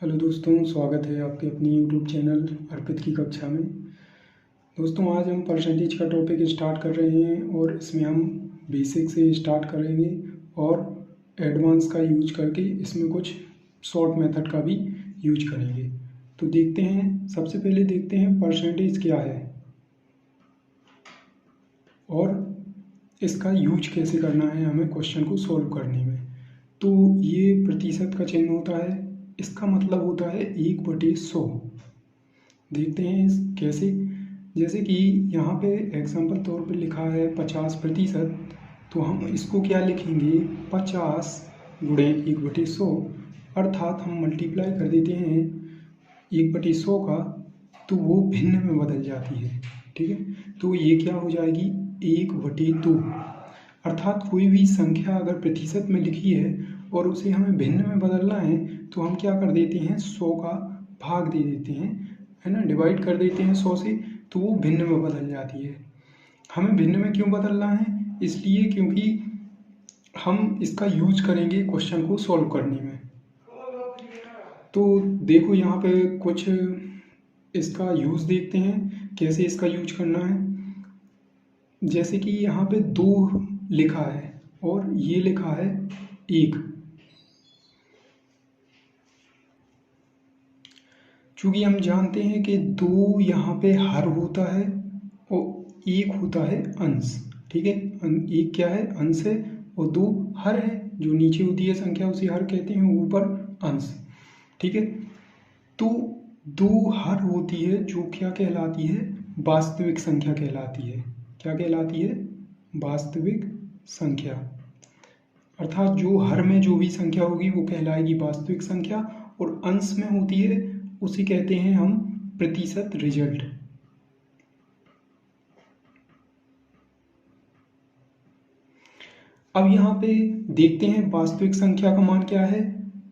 Hello दोस्तों, स्वागत है आपके अपनी यूट्यूब चैनल अर्पित की कक्षा में। दोस्तों, आज हम परसेंटेज का टॉपिक स्टार्ट कर रहे हैं और इसमें हम बेसिक से स्टार्ट करेंगे और एडवांस का यूज करके इसमें कुछ शॉर्ट मेथड का भी यूज करेंगे। तो देखते हैं, सबसे पहले देखते हैं परसेंटेज क्या है और इसका यूज कैसे करना है हमें क्वेश्चन को सॉल्व करने में। तो ये प्रतिशत का चिन्ह होता है, इसका मतलब होता है 1/100। देखते हैं कैसे। जैसे कि यहाँ पे एग्जाम्पल तौर पे लिखा है 50%, तो हम इसको क्या लिखेंगे 50 गुणे 1/100, अर्थात हम मल्टीप्लाई कर देते हैं 1/100 का, तो वो भिन्न में बदल जाती है। ठीक है, तो ये क्या हो जाएगी 1/2। अर्थात कोई भी संख्या अगर प्रतिशत में लिखी है और उसे हमें भिन्न में बदलना है तो हम क्या कर देते हैं 100 का भाग दे देते हैं, है ना, डिवाइड कर देते हैं 100 से, तो वो भिन्न में बदल जाती है। हमें भिन्न में क्यों बदलना है? इसलिए क्योंकि हम इसका यूज करेंगे क्वेश्चन को सॉल्व करने में। तो देखो यहाँ पे कुछ इसका यूज देखते हैं कैसे इसका यूज करना है। जैसे कि यहाँ पे 2 लिखा है और ये लिखा है 1। चूँकि हम जानते हैं कि 2 यहाँ पे हर होता है और 1 होता है अंश। ठीक है, 1 क्या है? अंश है, और 2 हर है। जो नीचे होती है संख्या उसे हर कहते हैं, ऊपर अंश। ठीक है, तो 2 हर होती है जो क्या कहलाती है? वास्तविक संख्या कहलाती है। क्या कहलाती है? वास्तविक संख्या। अर्थात जो हर में जो भी संख्या होगी वो कहलाएगी वास्तविक संख्या, और अंश में होती है उसे कहते हैं हम प्रतिशत रिजल्ट। अब यहाँ पे देखते हैं वास्तविक संख्या का मान क्या है,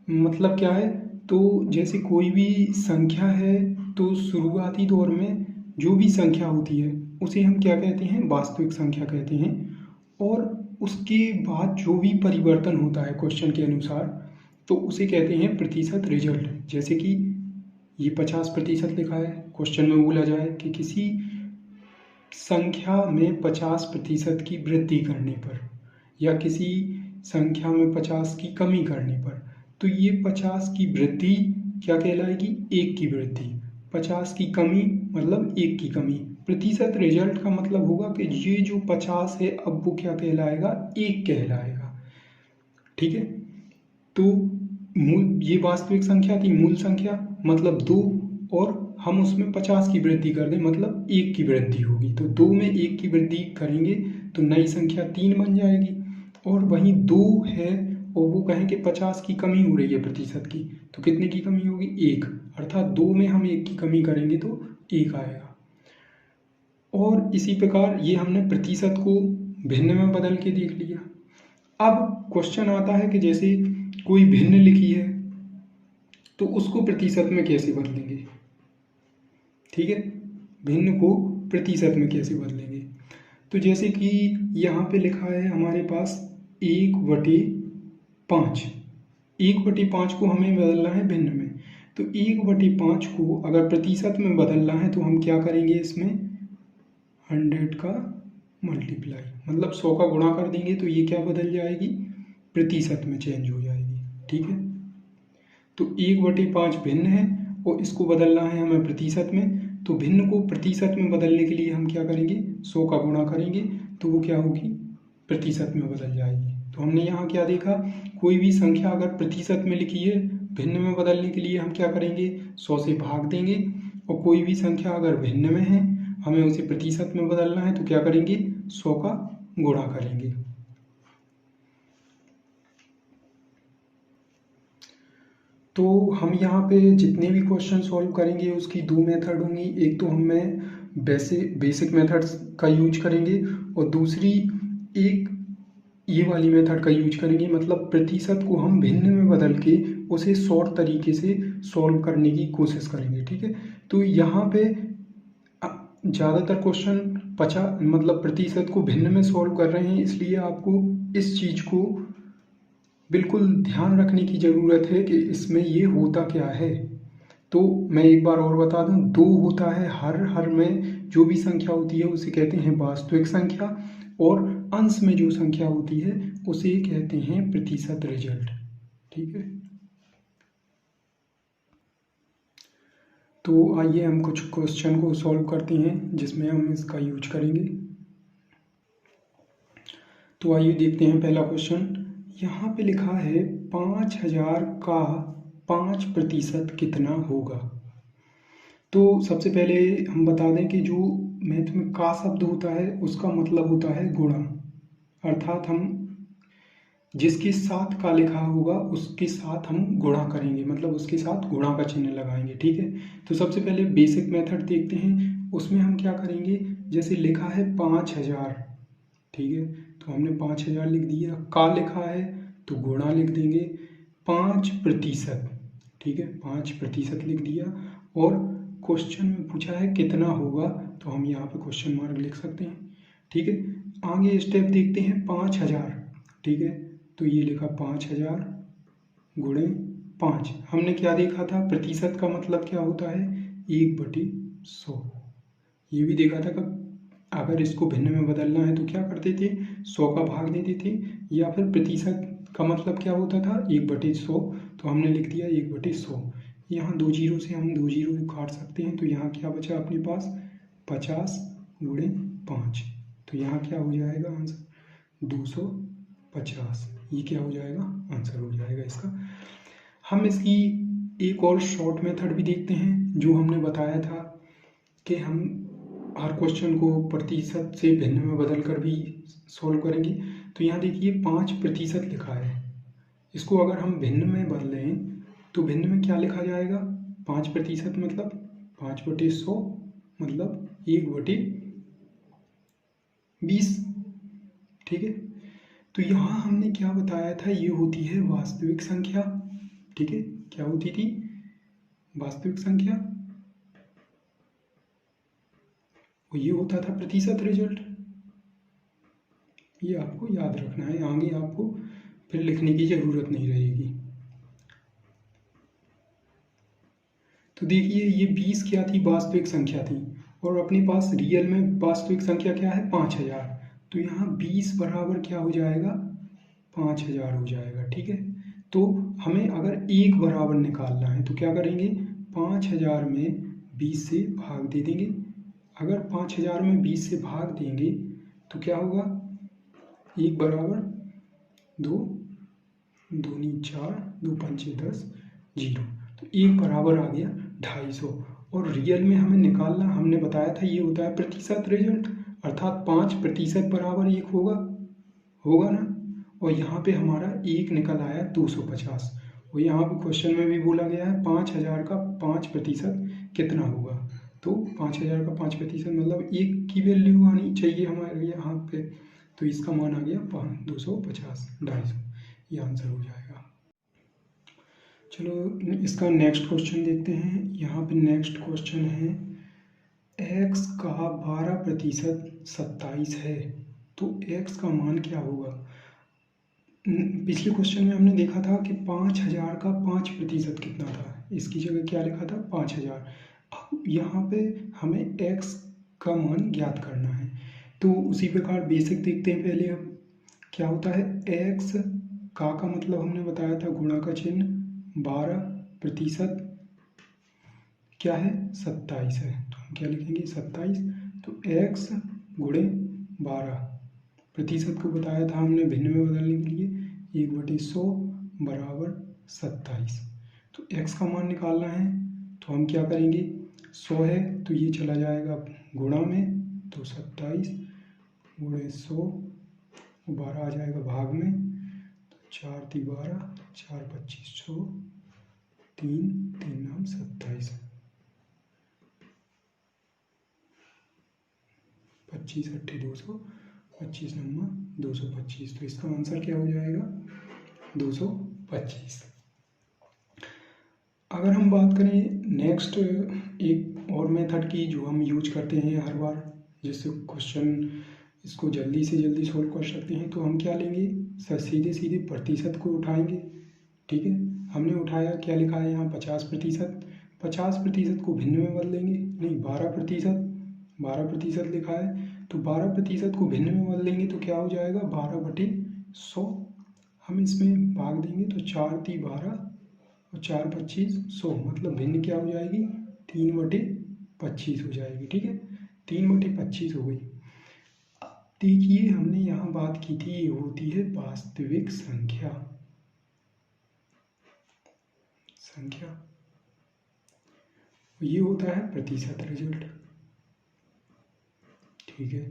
मतलब क्या है। तो जैसे कोई भी संख्या है तो शुरुआती दौर में जो भी संख्या होती है उसे हम क्या कहते हैं? वास्तविक संख्या कहते हैं। और उसके बाद जो भी परिवर्तन होता है क्वेश्चन के अनुसार तो उसे कहते हैं प्रतिशत रिजल्ट। जैसे कि ये 50% लिखा है, क्वेश्चन में बोला जाए कि किसी संख्या में 50% की वृद्धि करने पर या किसी संख्या में 50 की कमी करने पर, तो ये 50 की वृद्धि क्या कहलाएगी? 1 की वृद्धि। 50 की कमी मतलब 1 की कमी। प्रतिशत रिजल्ट का मतलब होगा कि ये जो 50 है अब वो क्या कहलाएगा? 1 कहलाएगा। ठीक है, तो मूल ये वास्तविक संख्या थी, मूल संख्या मतलब 2, और हम उसमें 50 की वृद्धि कर दें मतलब 1 की वृद्धि होगी। तो 2 में 1 की वृद्धि करेंगे तो नई संख्या 3 बन जाएगी। और वहीं 2 है और वो कहें कि 50 की कमी हो रही है प्रतिशत की, तो कितने की कमी होगी? 1। अर्थात 2 में हम 1 की कमी करेंगे तो 1 आएगा। और इसी प्रकार ये हमने प्रतिशत को भिन्न में बदल के देख लिया। अब क्वेश्चन आता है कि जैसे कोई भिन्न लिखी है तो उसको प्रतिशत में कैसे बदलेंगे। ठीक है, भिन्न को प्रतिशत में कैसे बदलेंगे। तो जैसे कि यहाँ पे लिखा है हमारे पास 1/5। 1/5 को हमें बदलना है भिन्न में। तो 1/5 को अगर प्रतिशत में बदलना है तो हम क्या करेंगे? इसमें 100 का मल्टीप्लाई मतलब 100 का गुणा कर देंगे तो ये क्या बदल जाएगी? प्रतिशत में चेंज हो जाएगी। ठीक है, तो 1/5 भिन्न है और इसको बदलना है हमें प्रतिशत में। तो भिन्न को प्रतिशत में बदलने के लिए हम क्या करेंगे? 100 का गुणा करेंगे तो वो क्या होगी? प्रतिशत में बदल जाएगी। तो हमने यहाँ क्या देखा? कोई भी संख्या अगर प्रतिशत में लिखी है, भिन्न में बदलने के लिए हम क्या करेंगे? 100 से भाग देंगे। और कोई भी संख्या अगर भिन्न में है, हमें उसे प्रतिशत में बदलना है तो क्या करेंगे? 100 का गुणा करेंगे। तो हम यहाँ पे जितने भी क्वेश्चन सॉल्व करेंगे उसकी 2 मेथड होंगी। एक तो हमें बेसिक मेथड्स का यूज करेंगे और दूसरी एक ये वाली मेथड का यूज करेंगे, मतलब प्रतिशत को हम भिन्न में बदल के उसे शॉर्ट तरीके से सॉल्व करने की कोशिश करेंगे। ठीक है, तो यहाँ पे ज़्यादातर क्वेश्चन मतलब प्रतिशत को भिन्न में सॉल्व कर रहे हैं, इसलिए आपको इस चीज़ को बिल्कुल ध्यान रखने की ज़रूरत है कि इसमें ये होता क्या है। तो मैं एक बार और बता दूं, 2 होता है हर में जो भी संख्या होती है उसे कहते हैं वास्तविक संख्या, और अंश में जो संख्या होती है उसे कहते हैं प्रतिशत रिजल्ट। ठीक है, तो आइए हम कुछ क्वेश्चन को सॉल्व करते हैं जिसमें हम इसका यूज करेंगे। तो आइए देखते हैं पहला क्वेश्चन। यहाँ पे लिखा है 5000 का 5% कितना होगा। तो सबसे पहले हम बता दें कि जो मैथ में का शब्द होता है उसका मतलब होता है गुणा, अर्थात हम जिसके साथ का लिखा होगा उसके साथ हम गुणा करेंगे, मतलब उसके साथ गुणा का चिन्ह लगाएंगे। ठीक है, तो सबसे पहले बेसिक मेथड देखते हैं। उसमें हम क्या करेंगे, जैसे लिखा है 5000, ठीक है, तो हमने 5000 लिख दिया। का लिखा है तो गुणा लिख देंगे 5%, ठीक है, 5% लिख दिया। और क्वेश्चन में पूछा है कितना होगा, तो हम यहाँ पे क्वेश्चन मार्क लिख सकते हैं। ठीक है, आगे स्टेप देखते हैं 5000, ठीक है, तो ये लिखा 5000 गुणे 5। हमने क्या देखा था, प्रतिशत का मतलब क्या होता है, 1/100। ये भी देखा था कि अगर इसको भिन्न में बदलना है तो क्या करते थे, 100 का भाग देते थे, या फिर प्रतिशत का मतलब क्या होता था, 1/100। तो हमने लिख दिया 1/100। यहाँ 2 जीरो से हम 2 जीरो काट सकते हैं, तो यहाँ क्या बचा अपने पास, 50 गुणे 5। तो यहाँ क्या हो जाएगा आंसर, 250। ये क्या हो जाएगा, आंसर हो जाएगा इसका। हम इसकी एक और शॉर्ट मेथड भी देखते हैं, जो हमने बताया था कि हम हर क्वेश्चन को प्रतिशत से भिन्न में बदल कर भी सॉल्व करेंगे। तो यहाँ देखिए 5% लिखा है, इसको अगर हम भिन्न में बदलें तो भिन्न में क्या लिखा जाएगा, 5% मतलब 5/100 मतलब 1/20। ठीक है, तो यहाँ हमने क्या बताया था, ये होती है वास्तविक संख्या। ठीक है, क्या होती थी, वास्तविक संख्या, और ये होता था प्रतिशत रिजल्ट। ये आपको याद रखना है, आगे आपको फिर लिखने की ज़रूरत नहीं रहेगी। तो देखिए ये 20 क्या थी, वास्तविक संख्या थी, और अपने पास रियल में वास्तविक संख्या क्या है, 5000। तो यहाँ 20 बराबर क्या हो जाएगा, 5000 हो जाएगा। ठीक है, तो हमें अगर एक बराबर निकालना है तो क्या करेंगे, 5000 में 20 से भाग दे देंगे। अगर 5000 में 20 से भाग देंगे तो क्या होगा, 1 बराबर 2, 2 नी 4, 2 पंचे 10, 0। तो 1 बराबर आ गया 250। और रियल में हमें निकालना, हमने बताया था ये होता है प्रतिशत रिजल्ट, अर्थात 5% बराबर 1 होगा, होगा ना। और यहाँ पे हमारा 1 निकल आया 250। और यहाँ पे क्वेश्चन में भी बोला गया है 5000 का 5% कितना होगा। तो 5000 का 5% मतलब 1 की वैल्यू आनी चाहिए हमारे यहाँ पे, तो इसका मान आ गया 250, 250। ये आंसर हो जाएगा। चलो इसका नेक्स्ट क्वेश्चन देखते हैं। यहाँ पे नेक्स्ट क्वेश्चन है, x का 12% 27 है, तो x का मान क्या होगा। पिछले क्वेश्चन में हमने देखा था कि 5000 का 5% कितना था, इसकी जगह क्या लिखा था, 5000। अब यहाँ पे हमें x का मान ज्ञात करना है, तो उसी प्रकार बेसिक देखते हैं पहले हम। क्या होता है, x का मतलब हमने बताया था गुणा का चिन्ह, 12% क्या है, 27 है, तो हम क्या लिखेंगे 27। तो x गुणे 12, प्रतिशत को बताया था हमने भिन्न में बदलने के लिए, 1/100 बराबर 27। तो x का मान निकालना है, तो हम क्या करेंगे, 100 है तो ये चला जाएगा गुणा में, तो 27 गुणे 100, 12 आ जाएगा भाग में, तो 4 × 12, 4 × 25, 100, 3 3 नाम 27, 25 8 200, 25 नंबर 225। तो इसका आंसर क्या हो जाएगा, 225। अगर हम बात करें नेक्स्ट एक और मेथड की जो हम यूज करते हैं हर बार, जिससे क्वेश्चन इसको जल्दी से जल्दी सॉल्व कर सकते हैं, तो हम क्या लेंगे, सीधे सीधे प्रतिशत को उठाएंगे। ठीक है, हमने उठाया, क्या लिखा है यहाँ 50%। 50% को भिन्न में बदलेंगे, नहीं 12% लिखा है, तो 12% को भिन्न में बदलेंगे तो क्या हो जाएगा 12/100। हम इसमें भाग देंगे तो 4 × 12 और 4 × 25 100, मतलब भिन्न क्या हो जाएगी 3/25 हो जाएगी। ठीक है, 3/25 हो गई। देखिए हमने यहाँ बात की थी, ये होती है वास्तविक संख्या। ये होता है प्रतिशत रिजल्ट। ठीक है,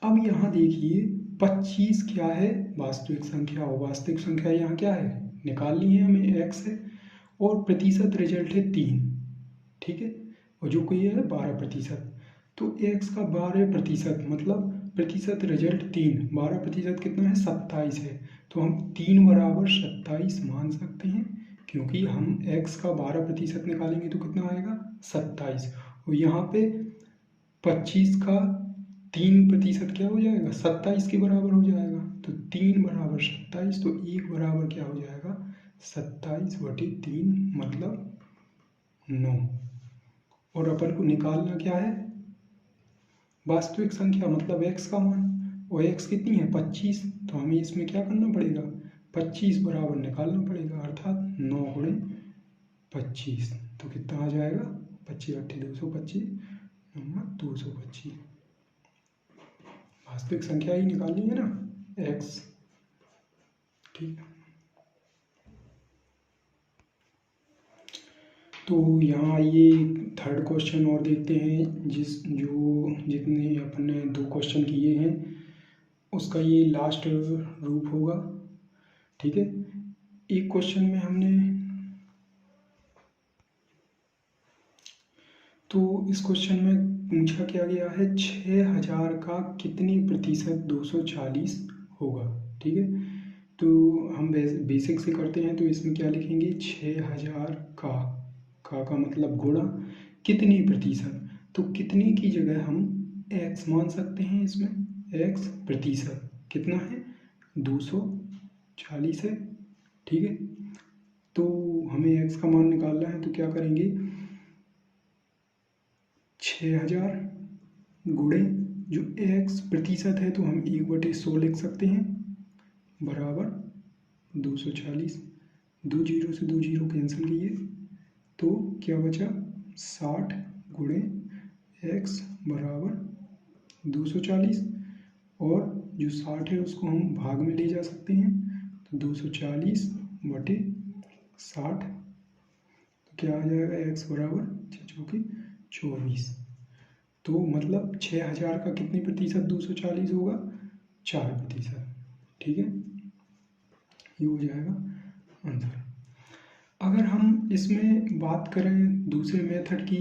अब यहाँ देखिए 25 क्या है वास्तविक संख्या, और वास्तविक संख्या यहाँ क्या है निकालनी है हमें, x है, और प्रतिशत रिजल्ट है 3। ठीक है, और जो कोई है 12%, तो x का 12% मतलब प्रतिशत रिजल्ट 3, 12% कितना है 27 है, तो हम 3 बराबर 27 मान सकते हैं, क्योंकि हम x का 12% निकालेंगे तो कितना आएगा 27, और यहाँ पे 25 का 3% क्या हो जाएगा 27 के बराबर हो जाएगा, तो 3 बराबर 27, तो 1 बराबर क्या हो जाएगा 27/3 मतलब 9। और अपन को निकालना क्या है वास्तविक संख्या मतलब x का मान, और x कितनी है 25, तो हमें इसमें क्या करना पड़ेगा 25 बराबर निकालना पड़ेगा, अर्थात 9 × 25, तो कितना आ जाएगा 25/225 नंबर 225। वास्तविक संख्या ही निकालनी है ना x। ठीक है, तो यहाँ ये थर्ड क्वेश्चन और देखते हैं, जितने अपन ने 2 क्वेश्चन किए हैं उसका ये लास्ट रूप होगा। ठीक है, एक क्वेश्चन में हमने, तो इस क्वेश्चन में पूछा क्या गया है 6000 का कितनी प्रतिशत 240 होगा। ठीक है, तो हम बेसिक से करते हैं, तो इसमें क्या लिखेंगे 6000 का मतलब गुणा कितनी प्रतिशत, तो कितनी की जगह हम x मान सकते हैं, इसमें x प्रतिशत कितना है 240 है। ठीक है, तो हमें x का मान निकालना है, तो क्या करेंगे 6000 गुणे जो x प्रतिशत है, तो हम 1/100 लिख सकते हैं बराबर 240, 2 जीरो से 2 जीरो कैंसिल किए, तो क्या बचा 60 गुणे x बराबर 240, और जो 60 है उसको हम भाग में ले जा सकते हैं, तो 240/60, तो क्या आ जाएगा x बराबर 6 × 24, तो मतलब 6000 का कितनी प्रतिशत 240 होगा 4%। ठीक है, ये हो जाएगा आंसर। अगर हम इसमें बात करें दूसरे मेथड की,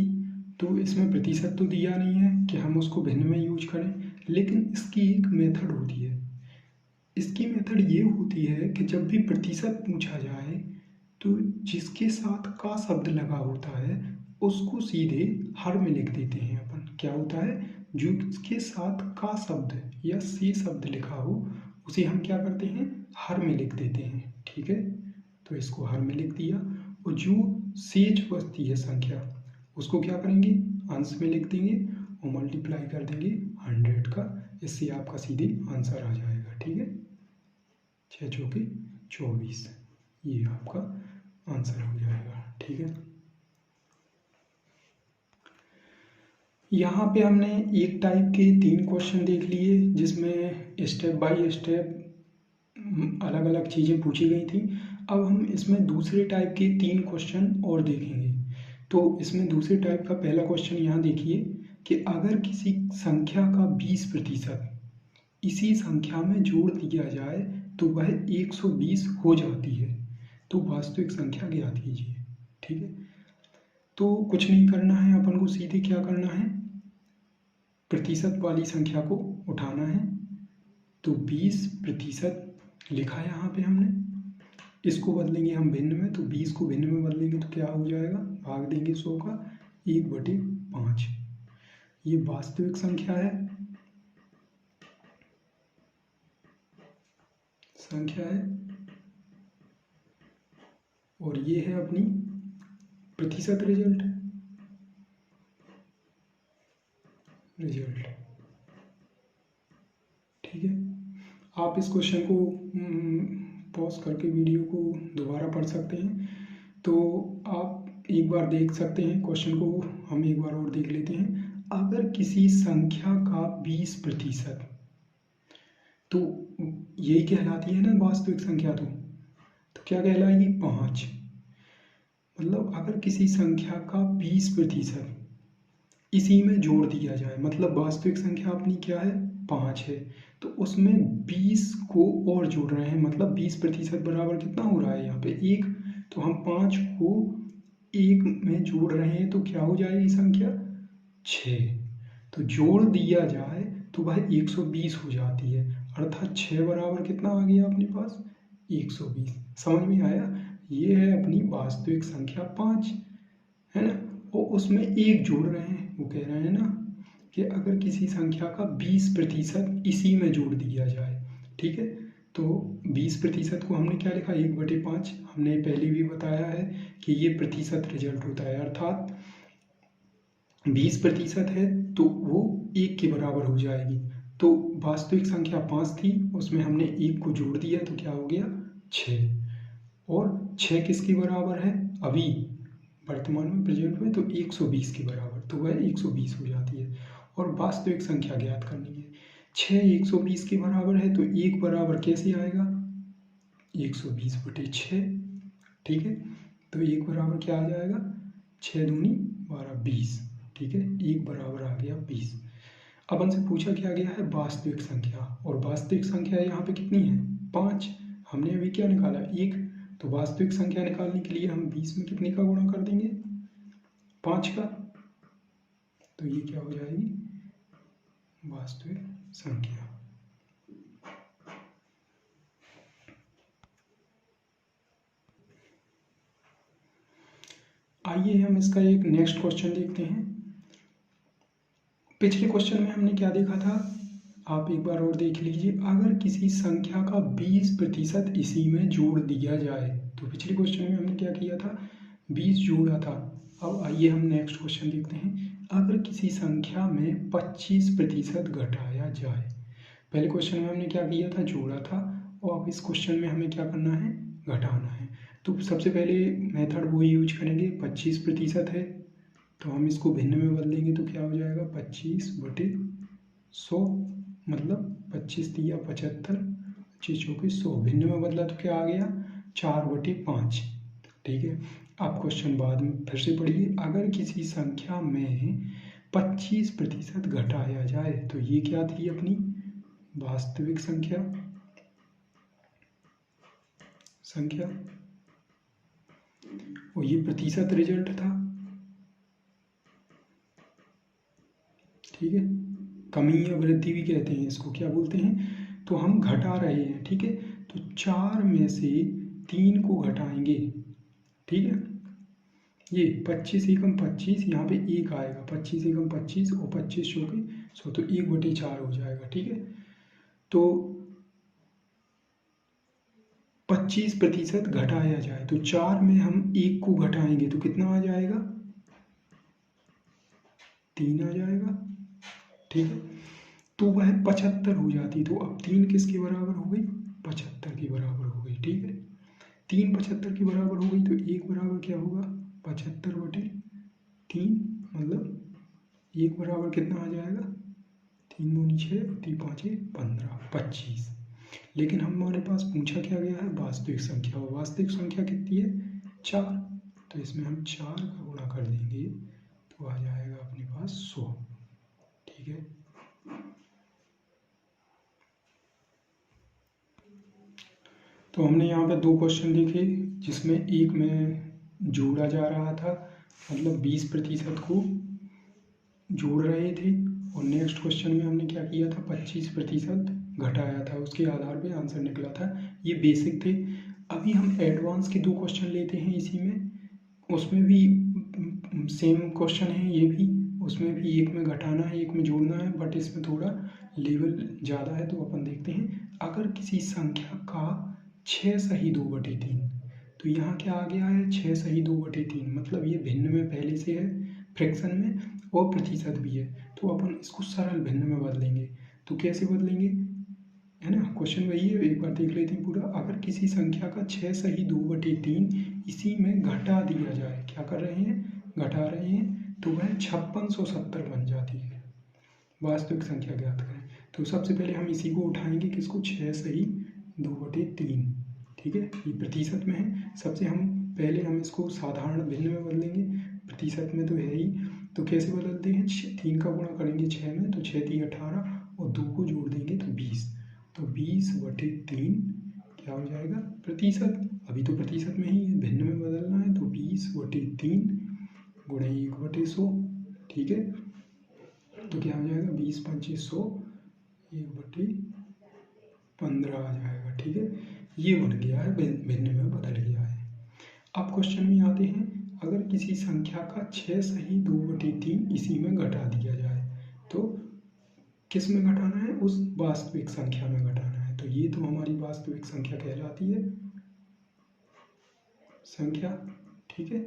तो इसमें प्रतिशत तो दिया नहीं है कि हम उसको भिन्न में यूज करें, लेकिन इसकी एक मेथड होती है। इसकी मेथड ये होती है कि जब भी प्रतिशत पूछा जाए तो जिसके साथ का शब्द लगा होता है उसको सीधे हर में लिख देते हैं अपन। क्या होता है, जो जिसके साथ का शब्द या से शब्द लिखा हो उसे हम क्या करते हैं हर में लिख देते हैं। ठीक है, तो इसको हर में लिख दिया, और जो शेष बचती है संख्या उसको क्या करेंगे अंश में लिख देंगे और मल्टीप्लाई कर देंगे 100 का, इससे आपका सीधे आंसर आ जाएगा। ठीक है, 6 × 24, ये आपका आंसर हो जाएगा। ठीक है, यहाँ पे हमने एक टाइप के 3 क्वेश्चन देख लिए, जिसमें स्टेप बाय स्टेप अलग अलग चीज़ें पूछी गई थी। अब हम इसमें दूसरे टाइप के 3 क्वेश्चन और देखेंगे। तो इसमें दूसरे टाइप का पहला क्वेश्चन यहाँ देखिए कि अगर किसी संख्या का 20% इसी संख्या में जोड़ दिया जाए तो वह 120 हो जाती है, तो वास्तविक संख्या ज्ञात कीजिए। ठीक है, तो कुछ नहीं करना है, अपन को सीधे क्या करना है प्रतिशत वाली संख्या को उठाना है। तो 20% लिखा है यहाँ पे हमने, इसको बदलेंगे हम भिन्न में, तो 20 को भिन्न में बदलेंगे तो क्या हो जाएगा भाग देंगे 100 का 1/5। ये वास्तविक संख्या है। संख्या है और ये है अपनी प्रतिशत रिजल्ट। ठीक है, आप इस क्वेश्चन को पॉज करके वीडियो को दोबारा पढ़ सकते हैं। तो आप एक बार देख सकते हैं क्वेश्चन को, हम एक बार और देख लेते हैं। अगर किसी संख्या का 20%, तो यही कहलाती है ना वास्तविक संख्या, तो क्या कहलाएगी? 5। मतलब अगर किसी संख्या का 20% इसी में जोड़ दिया जाए, मतलब वास्तविक संख्या अपनी क्या है? 5 है, तो उसमें 20 को और जोड़ रहे हैं, मतलब 20% बराबर कितना हो रहा है यहाँ पे? 1। तो हम 5 को 1 में जोड़ रहे हैं, तो क्या हो जाएगी संख्या? 6। तो जोड़ दिया जाए तो वह 120 हो जाती है, अर्थात 6 बराबर कितना आ गया अपने पास? 120। समझ में आया? ये है अपनी वास्तविक संख्या 5, है ना। और उसमें 1 जोड़ रहे हैं, वो कह रहे हैं ना कि अगर किसी संख्या का 20% इसी में जोड़ दिया जाए, ठीक है। तो 20% को हमने क्या लिखा? 1/5। हमने पहले भी बताया है कि ये प्रतिशत रिजल्ट होता है, अर्थात 20% है तो वो 1 के बराबर हो जाएगी। तो वास्तविक संख्या 5 थी, उसमें हमने 1 को जोड़ दिया तो क्या हो गया? 6। और 6 किसके बराबर है अभी वर्तमान में, प्रेजेंट में? तो 120 के बराबर, तो वह 120 हो जाती है। और वास्तविक संख्या ज्ञात करनी है। 6 120 के बराबर है, तो 1 बराबर कैसे आएगा? 120/6। ठीक है, तो 1 बराबर क्या आ जाएगा? 6 दूनी 12, 20। ठीक है, 1 बराबर आ गया 20। अब हमसे पूछा क्या गया है? वास्तविक संख्या, और वास्तविक संख्या यहाँ पे कितनी है? 5। हमने अभी क्या निकाला? 1। तो वास्तविक संख्या निकालने के लिए हम 20 में कितने का गुणा कर देंगे? 5 का। तो ये क्या हो जाएगी? वास्तविक संख्या। आइए हम इसका एक नेक्स्ट क्वेश्चन देखते हैं। पिछले क्वेश्चन में हमने क्या देखा था, आप एक बार और देख लीजिए। अगर किसी संख्या का 20% इसी में जोड़ दिया जाए, तो पिछले क्वेश्चन में हमने क्या किया था? 20 जोड़ा था। अब आइए हम नेक्स्ट क्वेश्चन देखते हैं। अगर किसी संख्या में 25% घटाया जाए, पहले क्वेश्चन में हमने क्या किया था? जोड़ा था, और अब इस क्वेश्चन में हमें क्या करना है? घटाना है। तो सबसे पहले मेथड वो यूज करेंगे, 25% है तो हम इसको भिन्न में बदलेंगे, तो क्या हो जाएगा? 25/100, मतलब 25 तिया 75, 25 चौके 100। भिन्न में बदला तो क्या आ गया? 4/5। ठीक है, आप क्वेश्चन बाद में फिर से पढ़िए। अगर किसी संख्या में 25% घटाया जाए, तो ये क्या थी? अपनी वास्तविक संख्या, और ये प्रतिशत रिजल्ट था। ठीक है, कमी या वृद्धि भी कहते हैं इसको, क्या बोलते हैं? तो हम घटा रहे हैं, ठीक है। तो 4 में से 3 को घटाएंगे, ठीक है। ये 25 एकम 25, यहाँ पे 1 आएगा, 25 एकम 25 और 25 चौके 100, तो 1/4 हो जाएगा। ठीक है, तो 25% घटाया जाए, तो 4 में हम 1 को घटाएंगे तो कितना आ जाएगा? 3 आ जाएगा। ठीक है, तो वह 75 हो जाती। तो अब 3 किसके बराबर हो गई? 75 के बराबर हो गई। ठीक है, 3 75 के बराबर हो गई, तो 1 बराबर क्या होगा? 75/3, मतलब 1 बराबर कितना आ जाएगा? 3 दूनी 6, 3 5 15, 25। लेकिन हमारे पास पूछा क्या गया है? वास्तविक संख्या। और वास्तविक संख्या कितनी है? 4। तो इसमें हम 4 का गुणा कर देंगे तो आ जाएगा अपने पास 100। ठीक है, तो हमने यहाँ पे 2 क्वेश्चन देखे, जिसमें एक में जोड़ा जा रहा था, मतलब 20% को जोड़ रहे थे, और नेक्स्ट क्वेश्चन में हमने क्या किया था? 25% घटाया था, उसके आधार पे आंसर निकला था। ये बेसिक थे। अभी हम एडवांस के 2 क्वेश्चन लेते हैं इसी में। उसमें भी सेम क्वेश्चन है ये भी, उसमें भी एक में घटाना है, एक में जोड़ना है, बट इसमें थोड़ा लेवल ज़्यादा है तो अपन देखते हैं, अगर किसी संख्या का 6 सही 2/3, तो यहाँ क्या आ गया है 6 सही 2/3, मतलब ये भिन्न में पहले से है, फ्रैक्शन में, और प्रतिशत भी है, तो अपन इसको सरल भिन्न में बदलेंगे। तो कैसे बदलेंगे, है ना, क्वेश्चन वही है, एक बार देख लेते हैं पूरा। अगर किसी संख्या का 6 सही 2/3 इसी में घटा दिया जाए, क्या कर रहे हैं, घटा रहे हैं, तो वह 5670 बन जाती है। वास्तविक संख्या ज्ञात करें। तो सबसे पहले हम इसी को उठाएंगे, किसको, 6 सही 2/3, ठीक है, ये प्रतिशत में है। सबसे पहले हम इसको साधारण भिन्न में बदलेंगे, प्रतिशत में तो है ही। तो कैसे बदलते हैं, 3 का गुणा करेंगे 6 में, तो 6 3 18, और 2 को जोड़ देंगे तो 20, तो 20/3 क्या हो जाएगा, प्रतिशत। अभी तो प्रतिशत में ही भिन्न में बदलना है, तो 20/3 गुणा 1/100, ठीक है। तो क्या हो जाएगा, 20 5 100, 1/15 आ जाएगा, ठीक है। ये बन गया है, भिन्न में बदल गया है। अब क्वेश्चन में आते हैं, अगर किसी संख्या का 6 सही 2/3 इसी में घटा दिया जाए, तो किस में घटाना है, उस वास्तविक संख्या में घटाना है। तो ये तो हमारी वास्तविक संख्या कहलाती है, संख्या, ठीक है।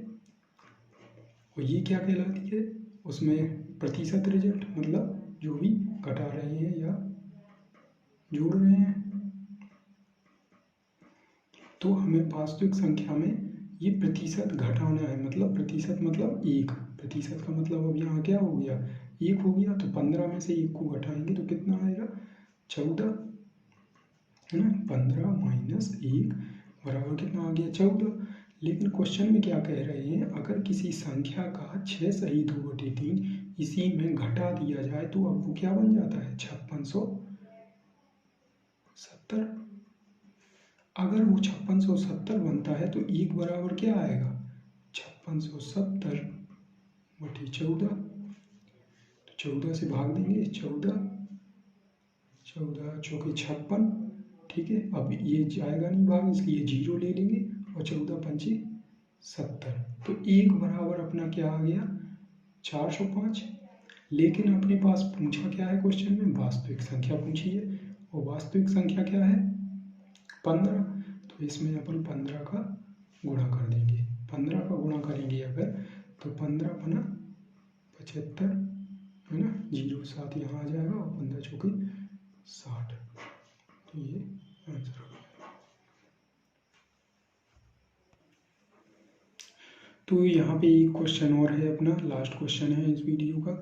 और ये क्या कहलाती है, उसमें प्रतिशत रिजल्ट, मतलब जो भी घटा रहे हैं या जोड़ रहे हैं। तो हमें वास्तविक संख्या में ये प्रतिशत घटाना है, मतलब प्रतिशत मतलब 1, प्रतिशत का मतलब अब यहाँ क्या हो गया, 1 हो गया। तो 15 में से 1 को घटाएंगे तो कितना आएगा, 14, है ना। 15 माइनस 1 बराबर कितना आ गया, 14। लेकिन क्वेश्चन में क्या कह रहे हैं, अगर किसी संख्या का 6 सही 2/3 इसी में घटा दिया जाए, तो अब वो क्या बन जाता है, 5670। अगर वो 5670 बनता है तो 1 बराबर क्या आएगा, 5670/14, तो 14 से भाग देंगे, 14 चौके 56, ठीक है। अब ये जाएगा नहीं भाग, इसलिए 0 ले लेंगे, और 14 पंचे 70, तो 1 बराबर अपना क्या आ गया, 405। लेकिन अपने पास पूछा क्या है क्वेश्चन में, वास्तविक संख्या पूछी है, और वास्तविक संख्या क्या है, 15। तो इसमें अपन 15 का गुणा कर देंगे, 15 का गुणा करेंगे अगर, तो 15 बना 75, है ना, 0 7 यहाँ आ जाएगा, और 15 चौके 60, तो ये आंसर हो गया। तो यहाँ पे एक क्वेश्चन और है अपना, लास्ट क्वेश्चन है इस वीडियो का,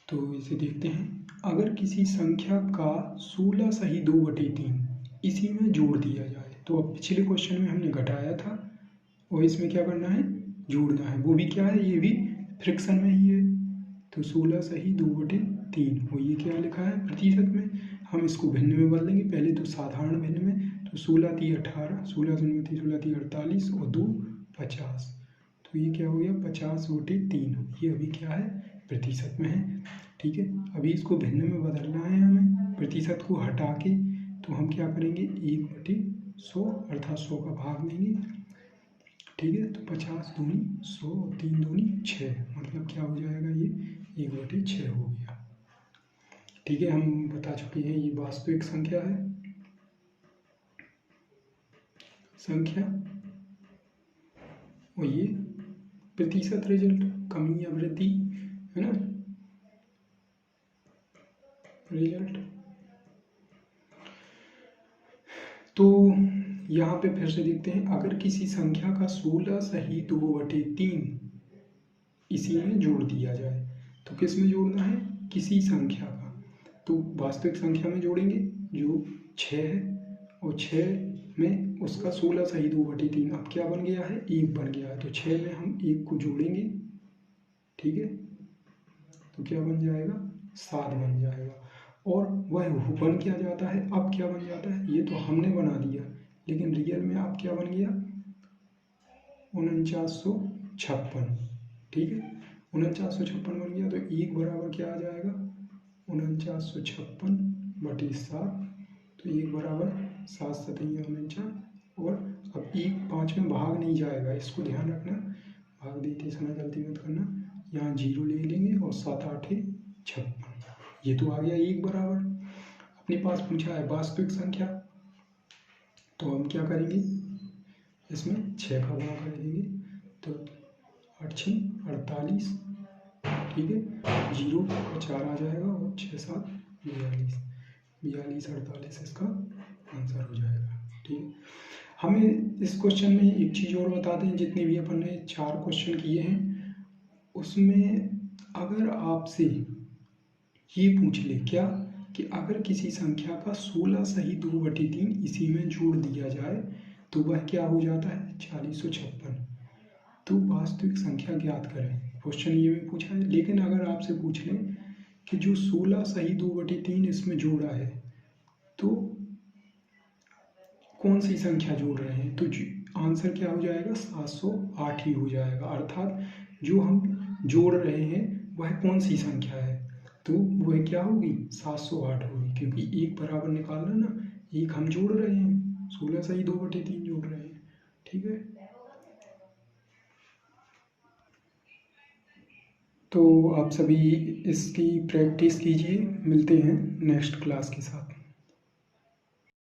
तो इसे देखते हैं। अगर किसी संख्या का 16 सही 2/3 इसी में जोड़ दिया जाए, तो अब पिछले क्वेश्चन में हमने घटाया था, और इसमें क्या करना है, जोड़ना है। वो भी क्या है, ये भी फ्रैक्शन में ही है, तो 16 सही 2/3, वो ये क्या लिखा है, प्रतिशत में। हम इसको भिन्न में बदलेंगे, पहले तो साधारण भिन्न में, तो 16 3 18, 16 0 3 16 3 48, और 2 50, तो ये क्या हो गया, 50/3, ये अभी क्या है, प्रतिशत में है, ठीक है। अभी इसको भिन्न में बदलना है हमें, प्रतिशत को हटा के, तो हम क्या करेंगे, 1/100, अर्थात 100 का भाग देंगे, ठीक है। तो 50 दूनी 100, 3 दूनी 6, मतलब क्या हो जाएगा, ये 1/6 हो गया, ठीक है। हम बता चुके हैं ये वास्तविक संख्या है, संख्या, और ये प्रतिशत रिजल्ट, कमी या वृद्धि, है ना, रिजल्ट। तो यहाँ पे फिर से देखते हैं, अगर किसी संख्या का 16 सही 2/3 इसी में जोड़ दिया जाए, तो किस में जोड़ना है, किसी संख्या का, तो वास्तविक संख्या में जोड़ेंगे जो 6 है, और 6 में उसका 16 सही 2/3 अब क्या बन गया है, 1 बन गया है, तो 6 में हम 1 को जोड़ेंगे, ठीक है, तो क्या बन जाएगा, 7 बन जाएगा। और वह बन क्या जाता है, अब क्या बन जाता है, ये तो हमने बना दिया, लेकिन रियल में अब क्या बन गया, 4956, ठीक है, 4956 बन गया। तो 1 बराबर क्या आ जाएगा, 4956/7, तो 1 बराबर 7 7 49, और अब 1 5 में भाग नहीं जाएगा, इसको ध्यान रखना, भाग देते समय गलती मत करना, यहाँ 0 ले लेंगे, और 7 8 56, ये तो आ गया 1 बराबर। अपने पास पूछा है वास्तविक संख्या, तो हम क्या करेंगे, इसमें 6 का गुणा कर देंगे, तो 8 6 48, ठीक है, 0 का 4 आ जाएगा और 6 7 42, 42 48 इसका आंसर हो जाएगा। ठीक है, हमें इस क्वेश्चन में एक चीज़ और बता दें, जितने भी अपन ने 4 क्वेश्चन किए हैं उसमें अगर आपसे ये पूछ ले क्या कि अगर किसी संख्या का 16 सही 2/3 इसी में जोड़ दिया जाए तो वह क्या हो जाता है, 4056। तो वास्तविक संख्या ज्ञात करें, क्वेश्चन ये भी पूछा है। लेकिन अगर आपसे पूछ लें कि जो 16 सही 2/3 इसमें जोड़ा है तो कौन सी संख्या जोड़ रहे हैं, तो आंसर क्या हो जाएगा, 708 ही हो जाएगा। अर्थात जो हम जोड़ रहे हैं वह कौन सी संख्या है, तो वह क्या होगी, 708 होगी, क्योंकि एक बराबर निकालना ना, एक हम जोड़ रहे हैं, 16 सही 2/3 जोड़ रहे हैं। ठीक है, तो आप सभी इसकी प्रैक्टिस कीजिए, मिलते हैं नेक्स्ट क्लास के साथ।